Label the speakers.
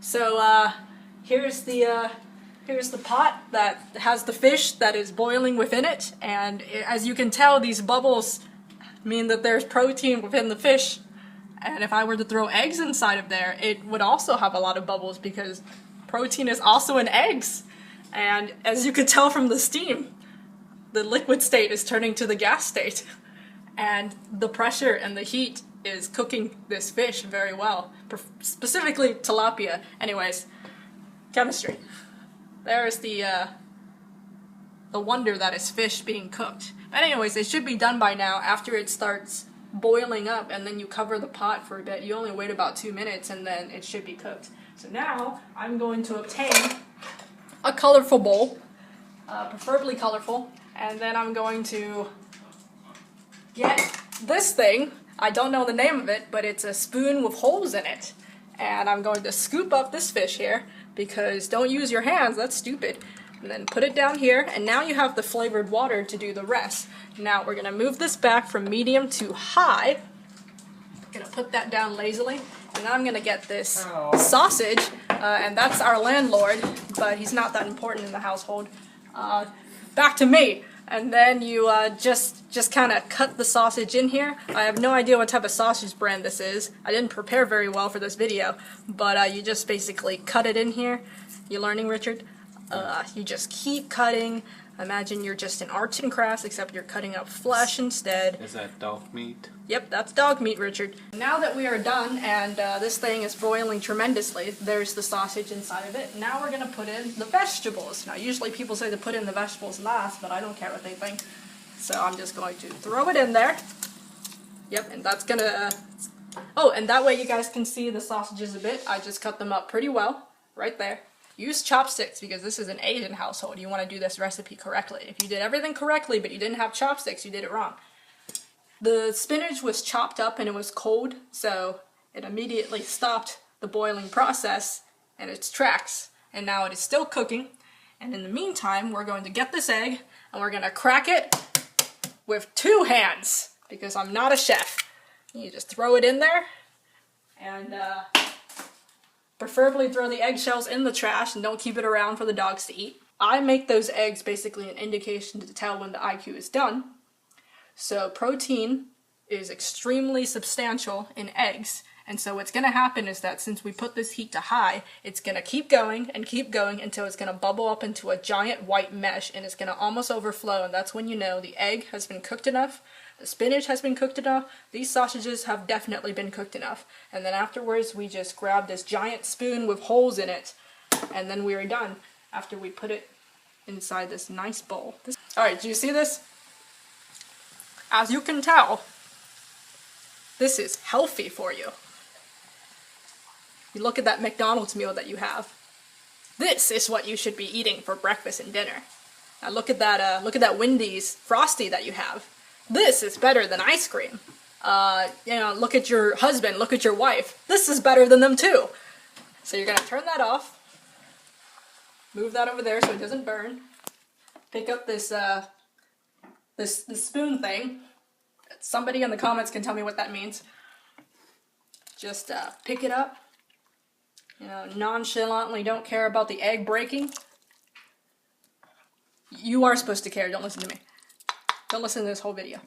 Speaker 1: So here's the pot that has the fish that is boiling within it, and as you can tell, these bubbles mean that there's protein within the fish. And if I were to throw eggs inside of there, it would also have a lot of bubbles because protein is also in eggs. And as you can tell from the steam, the liquid state is turning to the gas state. And the pressure and the heat is cooking this fish very well, specifically tilapia. Anyways, chemistry. There's the wonder that is fish being cooked. But anyways, it should be done by now after it starts boiling up, and then you cover the pot for a bit. You only wait about 2 minutes and then it should be cooked. So now I'm going to obtain a colorful bowl, preferably colorful, and then I'm going to get this thing. I don't know the name of it, but it's a spoon with holes in it. And I'm going to scoop up this fish here, because don't use your hands, that's stupid. And then put it down here, and now you have the flavored water to do the rest. Now we're gonna move this back from medium to high. I'm gonna put that down lazily, and now I'm gonna get this sausage, and that's our landlord, but he's not that important in the household. Back to me. And then you just kind of cut the sausage in here. I have no idea what type of sausage brand this is. I didn't prepare very well for this video, but you just basically cut it in here. You learning, Richard? You just keep cutting. Imagine you're just in arts and crafts, except you're cutting up flesh instead.
Speaker 2: Is that dog meat?
Speaker 1: Yep, that's dog meat, Richard. Now that we are done, and this thing is broiling tremendously, there's the sausage inside of it. Now we're going to put in the vegetables. Now, usually people say to put in the vegetables last, but I don't care what they think. So I'm just going to throw it in there. Yep, and that's going to... Oh, and that way you guys can see the sausages a bit. I just cut them up pretty well, right there. Use chopsticks, because this is an Asian household. You want to do this recipe correctly. If you did everything correctly, but you didn't have chopsticks, you did it wrong. The spinach was chopped up and it was cold, so it immediately stopped the boiling process in its tracks. And now it is still cooking. And in the meantime, we're going to get this egg and we're going to crack it with 2 hands, because I'm not a chef. You just throw it in there, and preferably throw the eggshells in the trash and don't keep it around for the dogs to eat. I make those eggs basically an indication to tell when the IQ is done. So protein is extremely substantial in eggs, and so what's going to happen is that since we put this heat to high, it's going to keep going until it's going to bubble up into a giant white mesh, and it's going to almost overflow, and that's when you know the egg has been cooked enough, the spinach has been cooked enough, these sausages have definitely been cooked enough. And then afterwards we just grab this giant spoon with holes in it, and then we are done after we put it inside this nice bowl. Alright, do you see this? As you can tell, this is healthy for you. You look at that McDonald's meal that you have. This is what you should be eating for breakfast and dinner. Now look at that Wendy's Frosty that you have. This is better than ice cream. You know, look at your husband, look at your wife. This is better than them too. So you're gonna turn that off. Move that over there so it doesn't burn. Pick up this this spoon thing. Somebody in the comments can tell me what that means. Just pick it up. You know, nonchalantly don't care about the egg breaking. You are supposed to care, don't listen to me. Don't listen to this whole video.